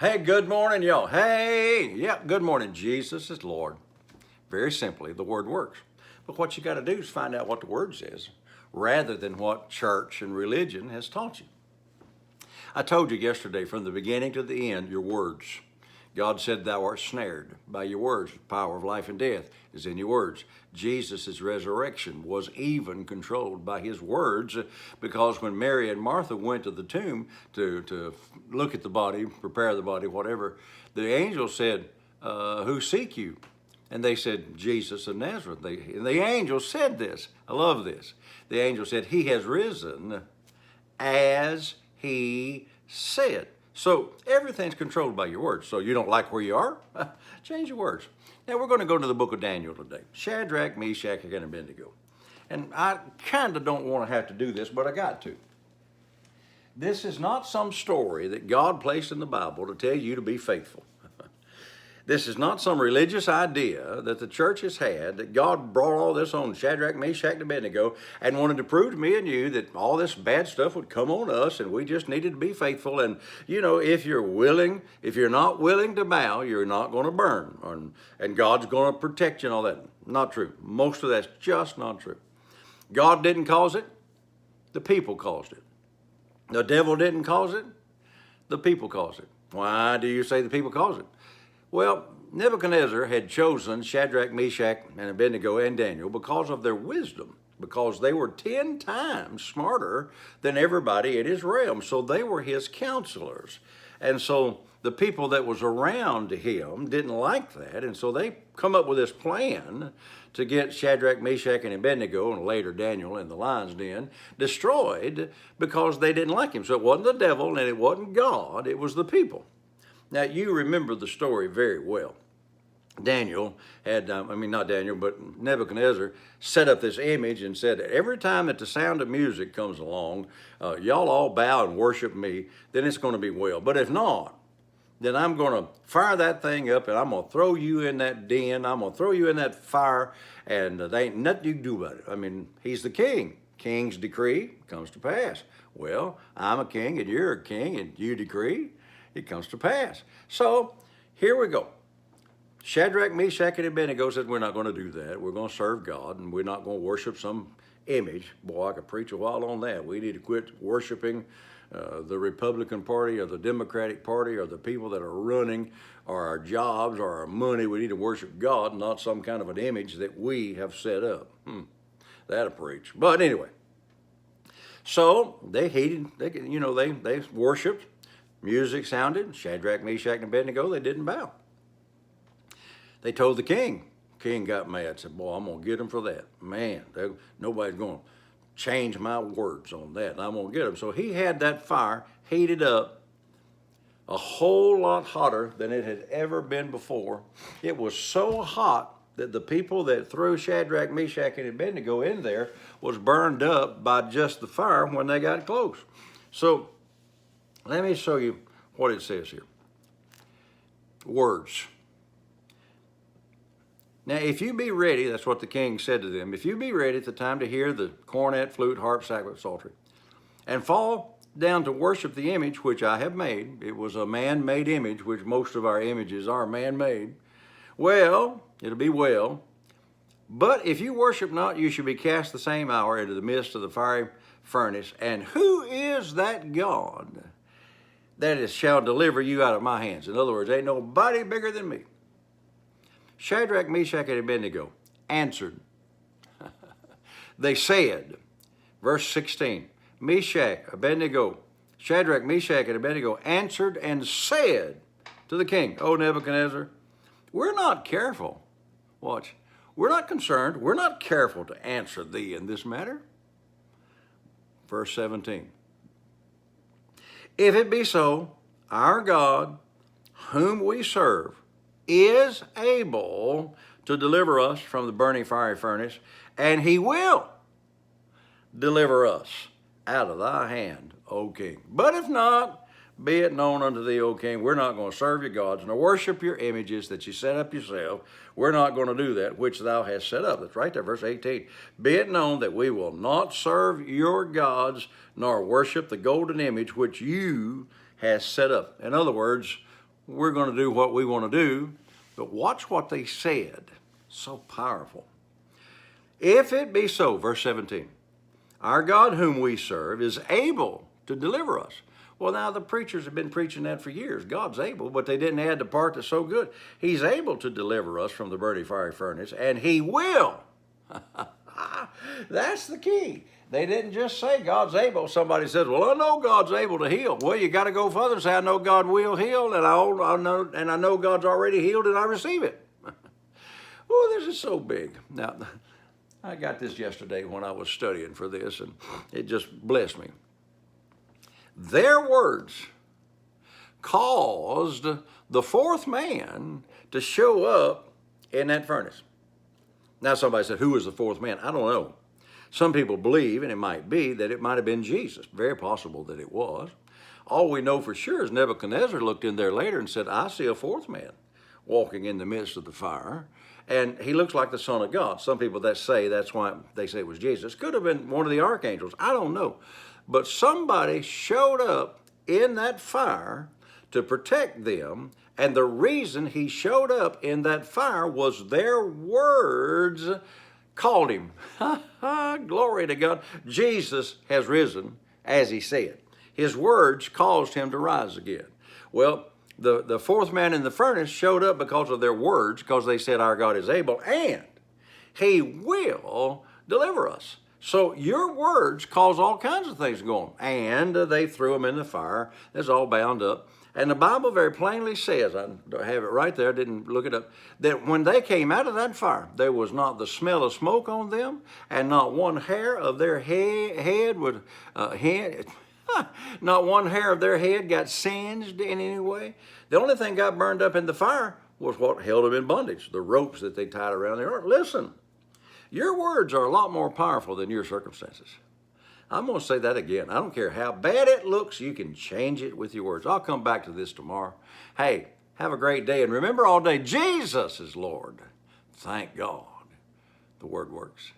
Hey, good morning, y'all. Hey, yeah, good morning. Jesus is Lord. Very simply, the word works. But what you got to do is find out what the word says rather than what church and religion has taught you. I told you yesterday, from the beginning to the end, your words. God said, thou art snared by your words. The power of life and death is in your words. Jesus' resurrection was even controlled by his words, because when Mary and Martha went to the tomb to look at the body, prepare the body, whatever, the angel said, who seek you? And they said, Jesus of Nazareth. And the angel said this. I love this. The angel said, he has risen as he said. So everything's controlled by your words. So you don't like where you are? Change your words. Now we're going to go to the book of Daniel today. Shadrach, Meshach, and Abednego. And I kind of don't want to have to do this, but I got to. This is not some story that God placed in the Bible to tell you to be faithful. This is not some religious idea that the church has had, that God brought all this on Shadrach, Meshach, and Abednego and wanted to prove to me and you that all this bad stuff would come on us and we just needed to be faithful. And, you know, if you're not willing to bow, you're not going to burn. And God's going to protect you and all that. Not true. Most of that's just not true. God didn't cause it. The people caused it. The devil didn't cause it. The people caused it. Why do you say the people caused it? Well, Nebuchadnezzar had chosen Shadrach, Meshach, and Abednego and Daniel because of their wisdom, because they were 10 times smarter than everybody in his realm. So they were his counselors. And so the people that was around him didn't like that. And so they come up with this plan to get Shadrach, Meshach, and Abednego, and later Daniel in the lion's den, destroyed because they didn't like him. So it wasn't the devil and it wasn't God, it was the people. Now, you remember the story very well. Daniel had, not Daniel, but Nebuchadnezzar set up this image and said that every time that the sound of music comes along, y'all all bow and worship me, then it's going to be well. But if not, then I'm going to fire that thing up and I'm going to throw you in that den. I'm going to throw you in that fire, and there ain't nothing you can do about it. I mean, he's the king. King's decree comes to pass. Well, I'm a king and you're a king and you decree, it comes to pass. So here we go. Shadrach, Meshach, and Abednego said, we're not going to do that. We're going to serve God, and we're not going to worship some image. Boy, I could preach a while on that. We need to quit worshiping the Republican Party or the Democratic Party or the people that are running, or our jobs or our money. We need to worship God, not some kind of an image that we have set up. That'll preach. But anyway, so they worshiped. Music sounded. Shadrach, Meshach, and Abednego, they didn't bow. They told the king. King got mad, said, boy, I'm going to get them for that. Man, nobody's going to change my words on that, and I'm going to get them. So he had that fire heated up a whole lot hotter than it had ever been before. It was so hot that the people that threw Shadrach, Meshach, and Abednego in there was burned up by just the fire when they got close. So let me show you what it says here. Words. Now, if you be ready, that's what the king said to them, if you be ready at the time to hear the cornet, flute, harp, sackbut, psaltery, and fall down to worship the image which I have made, it was a man-made image, which most of our images are man-made, well, it'll be well. But if you worship not, you shall be cast the same hour into the midst of the fiery furnace. And who is that God that shall deliver you out of my hands? In other words, ain't nobody bigger than me. Shadrach, Meshach, and Abednego answered. They said, verse 16, Shadrach, Meshach, and Abednego answered and said to the king, O Nebuchadnezzar, we're not careful. Watch. We're not concerned. We're not careful to answer thee in this matter. Verse 17. If it be so, our God, whom we serve, is able to deliver us from the burning fiery furnace, and he will deliver us out of thy hand, O king. But if not, be it known unto thee, O king, we're not going to serve your gods, nor worship your images that you set up yourself. We're not going to do that which thou hast set up. That's right there, verse 18. Be it known that we will not serve your gods, nor worship the golden image which you hast set up. In other words, we're going to do what we want to do. But watch what they said. So powerful. If it be so, verse 17, our God whom we serve is able to deliver us. Well, now the preachers have been preaching that for years. God's able, but they didn't add the part that's so good. He's able to deliver us from the burning fiery furnace, and he will. That's the key. They didn't just say God's able. Somebody says, well, I know God's able to heal. Well, you got to go further and say, I know God will heal, and I know God's already healed, and I receive it. Oh, this is so big. Now, I got this yesterday when I was studying for this, and it just blessed me. Their words caused the fourth man to show up in that furnace. Now somebody said, who was the fourth man? I don't know. Some people believe, and it might be, that it might have been Jesus. Very possible that it was. All we know for sure is Nebuchadnezzar looked in there later and said, I see a fourth man walking in the midst of the fire, and he looks like the Son of God. Some people that say that's why they say it was Jesus. Could have been one of the archangels. I don't know. But somebody showed up in that fire to protect them, and the reason he showed up in that fire was their words called him. Glory to God. Jesus has risen as he said. His words caused him to rise again. Well, the fourth man in the furnace showed up because of their words, because they said our God is able, and he will deliver us. So your words cause all kinds of things to go on. And they threw them in the fire. It's all bound up. And the Bible very plainly says, I have it right there, I didn't look it up, that when they came out of that fire, there was not the smell of smoke on them, and not one hair of their head would, not one hair of their head got singed in any way. The only thing got burned up in the fire was what held them in bondage, the ropes that they tied around their arm. Listen. Your words are a lot more powerful than your circumstances. I'm going to say that again. I don't care how bad it looks, you can change it with your words. I'll come back to this tomorrow. Hey, have a great day. And remember all day, Jesus is Lord. Thank God the word works.